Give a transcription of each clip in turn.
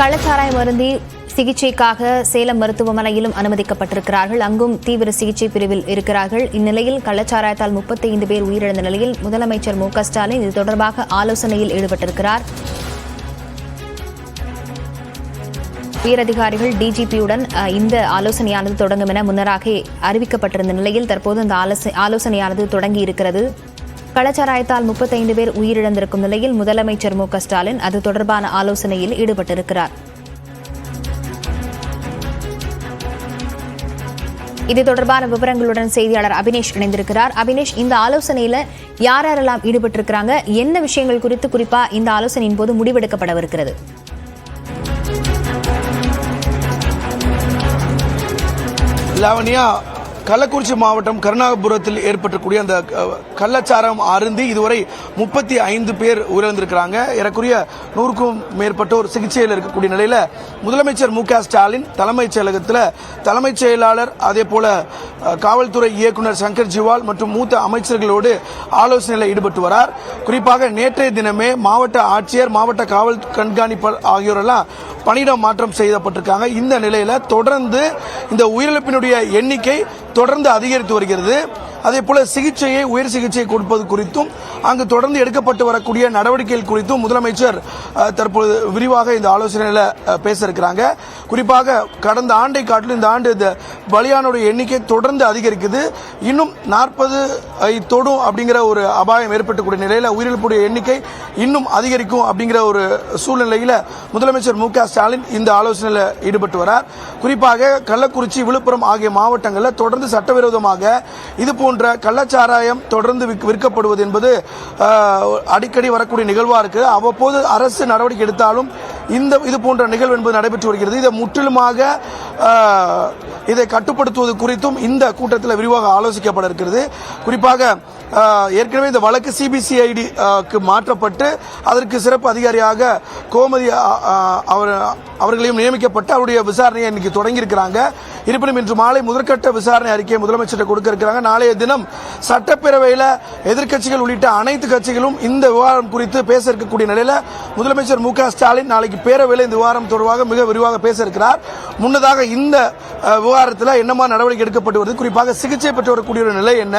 கள்ளச்சாராயம் அருந்தி சிகிச்சைக்காக சேலம் மருத்துவமனையிலும் அனுமதிக்கப்பட்டிருக்கிறார்கள். அங்கும் தீவிர சிகிச்சை பிரிவில் இருக்கிறார்கள். இந்நிலையில் கள்ளச்சாராயத்தால் 35 பேர் உயிரிழந்த நிலையில் முதலமைச்சர் மு.க.ஸ்டாலின் இது தொடர்பாக ஆலோசனையில் ஈடுபட்டிருக்கிறார். உயரதிகாரிகள் டிஜிபியுடன் இந்த ஆலோசனையானது தொடங்கும் என முன்னராக அறிவிக்கப்பட்டிருந்த நிலையில் தற்போது இந்த ஆலோசனையானது தொடங்கி இருக்கிறது. கள்ளச்சாராயத்தால் 35 பேர் உயிரிழந்திருக்கும் நிலையில் முதலமைச்சர் மு.க.ஸ்டாலின் அது தொடர்பான ஆலோசனையில் ஈடுபட்டிருக்கிறார். இது தொடர்பான விவரங்களுடன் செய்தியாளர் அபினேஷ் இணைந்திருக்கிறார். அபினேஷ், இந்த ஆலோசனையில யாரெல்லாம் ஈடுபட்டிருக்கிறாங்க, என்ன விஷயங்கள் குறித்து குறிப்பா இந்த ஆலோசனையின் போது முடிவெடுக்கப்படவிருக்கிறது? லாவண்யா, கள்ளக்குறிச்சி மாவட்டம் கருணாகபுரத்தில் ஏற்பட்டிருக்கூடிய அந்த கள்ளச்சாரம் அருந்தி இதுவரை 35 பேர் உயிரிழந்திருக்கிறாங்க. ஏறக்குறைய 100க்கும் மேற்பட்டோர் சிகிச்சையில் இருக்கக்கூடிய நிலையில முதலமைச்சர் மு.க.ஸ்டாலின் தலைமைச் செயலகத்தில் தலைமைச் செயலாளர் அதே போல காவல்துறை இயக்குநர் சங்கர் ஜிவால் மற்றும் மூத்த அமைச்சர்களோடு ஆலோசனையில் ஈடுபட்டு வரார். குறிப்பாக நேற்றைய தினமே மாவட்ட ஆட்சியர், மாவட்ட காவல் கண்காணிப்பாளர் ஆகியோரெல்லாம் பணியிட மாற்றம் செய்யப்பட்டிருக்காங்க. இந்த நிலையில தொடர்ந்து இந்த உயிரிழப்பினுடைய எண்ணிக்கை தொடர்ந்து அதிகரித்து வருகிறது. அதே போல சிகிச்சையை உயர் சிகிச்சை கொடுப்பது குறித்தும் அங்கு தொடர்ந்து எடுக்கப்பட்டு வரக்கூடிய நடவடிக்கைகள் குறித்தும் முதலமைச்சர் தற்போது விரிவாக இந்த ஆலோசனையில் பேச இருக்கிறாங்க. குறிப்பாக கடந்த ஆண்டை காட்டிலும் இந்த ஆண்டு இந்த பலியானுடைய எண்ணிக்கை தொடர்ந்து அதிகரிக்குது. இன்னும் 40 தொடும் அப்படிங்கிற ஒரு அபாயம் ஏற்பட்டக்கூடிய நிலையில் உயிரிழப்புடைய எண்ணிக்கை இன்னும் அதிகரிக்கும் அப்படிங்கிற ஒரு சூழ்நிலையில் முதலமைச்சர் மு.க.ஸ்டாலின் இந்த ஆலோசனையில் ஈடுபட்டு வரார். குறிப்பாக கள்ளக்குறிச்சி, விழுப்புரம் ஆகிய மாவட்டங்களில் தொடர்ந்து சட்டவிரோதமாக இது போன்ற கள்ளச்சாராயம் தொடர்ந்து விற்கப்படுவது என்பது அடிக்கடி வரக்கூடிய நிகழ்வா இருக்கு. அவ்வப்போது அரசு நடவடிக்கை எடுத்தாலும் இது போன்ற நிகழ்வு என்பது நடைபெற்று வருகிறது. இதை முற்றிலுமாக இதை கட்டுப்படுத்துவது குறித்தும் இந்த கூட்டத்தில் விரிவாக ஆலோசிக்கப்பட இருக்கிறது. குறிப்பாக ஏற்கனவே இந்த வழக்கு சிபிசிஐடிக்கு மாற்றப்பட்டு அதற்கு சிறப்பு அதிகாரியாக கோமதி அவர்களையும் நியமிக்கப்பட்டு அவருடைய விசாரணையை இன்னைக்கு தொடங்கி இருக்கிறாங்க. இருப்பினும் இன்று மாலை முதற்கட்ட விசாரணை அறிக்கையை முதலமைச்சர் கொடுக்க இருக்கிறாங்க. நாளைய தினம் சட்டப்பேரவையில் எதிர்க்கட்சிகள் உள்ளிட்ட அனைத்து கட்சிகளும் இந்த விவகாரம் குறித்து பேச இருக்கக்கூடிய நிலையில் முதலமைச்சர் மு.க.ஸ்டாலின் நாளைக்கு பேரவையில் இந்த விவகாரம் தொடர்பாக மிக விரிவாக பேச இருக்கிறார். முன்னதாக இந்த விவகாரத்தில் என்னமா நடவடிக்கை எடுக்கப்பட்டு வருது, குறிப்பாக சிகிச்சை பெற்று வரக்கூடிய ஒரு நிலை என்ன,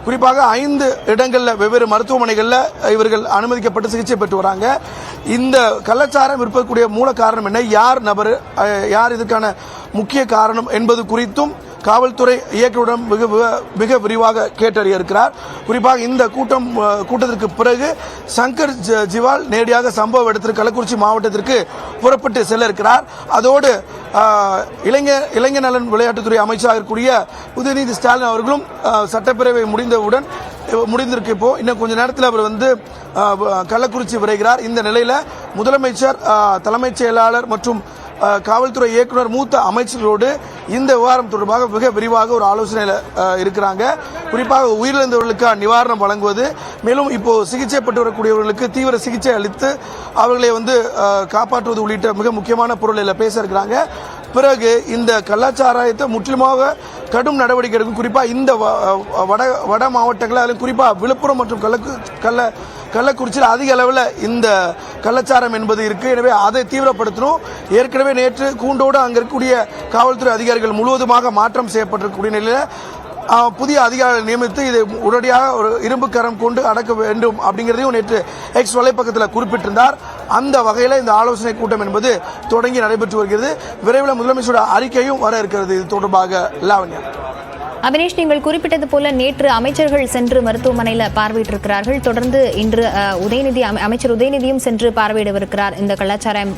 குறிப்பாக 5 இடங்களில் வெவ்வேறு மருத்துவமனைகளில் இவர்கள் அனுமதிக்கப்பட்டு சிகிச்சை பெற்று வராங்க. இந்த கள்ளச்சாரம் விற்பக்கூடிய மூல காரணம் என்ன, யார் இதற்கான முக்கிய காரணம் என்பது குறித்தும் காவல்துறை இயக்குநரிடம் மிக விரிவாக கேட்டறிய இருக்கிறார். குறிப்பாக இந்த கூட்டத்திற்கு பிறகு சங்கர் ஜிவால் நேரடியாக சம்பவ இடத்திற்கு கள்ளக்குறிச்சி மாவட்டத்திற்கு புறப்பட்டு செல்ல இருக்கிறார். அதோடு இளைஞர் நலன் விளையாட்டுத்துறை அமைச்சராக இருக்கக்கூடிய உதயநிதி ஸ்டாலின் அவர்களும் சட்டப்பேரவை முடிந்திருக்கு. இப்போ இன்னும் கொஞ்ச நேரத்தில் அவர் கள்ளக்குறிச்சி விரைகிறார். இந்த நிலையில முதலமைச்சர், தலைமைச் செயலாளர் மற்றும் காவல்துறை இயக்குநர், மூத்த அமைச்சர்களோடு இந்த விவகாரம் தொடர்பாக மிக விரிவாக ஒரு ஆலோசனையில் இருக்கிறாங்க. குறிப்பாக உயிரிழந்தவர்களுக்கு நிவாரணம் வழங்குவது, மேலும் இப்போ சிகிச்சை பெற்று வரக்கூடியவர்களுக்கு தீவிர சிகிச்சை அளித்து அவர்களை காப்பாற்றுவது உள்ளிட்ட மிக முக்கியமான பொருளில் பேச இருக்கிறாங்க. பிறகு இந்த கள்ளச்சாராயத்தை முற்றிலுமாக கடும் நடவடிக்கை எடுக்கும். குறிப்பாக இந்த வட மாவட்டங்களில், அதிலும் குறிப்பாக விழுப்புரம் மற்றும் கள்ளக்குறிச்சியில் அதிக அளவில் இந்த கள்ளச்சாரம் என்பது இருக்கு. எனவே அதை தீவிரப்படுத்தணும். ஏற்கனவே நேற்று கூண்டோடு அங்க இருக்கக்கூடிய காவல்துறை அதிகாரிகள் முழுவதுமாக மாற்றம் செய்யப்பட்டிருக்கக்கூடிய நிலையில் புதிய அதிகாரிகள் நியமித்து இதை உடனடியாக ஒரு இரும்பு கரம் கொண்டு அடக்க வேண்டும் அப்படிங்கிறதையும் நேற்று எக்ஸ் வலைப்பக்கத்தில் குறிப்பிட்டிருந்தார். அந்த வகையில் இந்த ஆலோசனை கூட்டம் என்பது தொடங்கி நடைபெற்று வருகிறது. விரைவில் முதலமைச்சரோட அறிக்கையும் வர இருக்கிறது இது தொடர்பாக. லாவண்யா, அபினேஷ், நீங்கள் குறிப்பிட்டது போல நேற்று அமைச்சர்கள் சென்று மருத்துவமனையில் பார்வையிட்டிருக்கிறார்கள். தொடர்ந்து இன்று அமைச்சர் உதயநிதியும் சென்று பார்வையிடவிருக்கிறார் இந்த கள்ளச்சாராயம்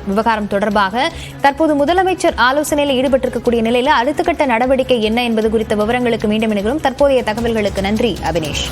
விவகாரம் தொடர்பாக. தற்போது முதலமைச்சர் ஆலோசனையில் ஈடுபட்டிருக்கக்கூடிய நிலையில் அடுத்த கட்ட நடவடிக்கை என்ன என்பது குறித்த விவரங்களுக்கு மீண்டும் இணைகிறோம். தற்போதைய தகவல்களுக்கு நன்றி அபினேஷ்.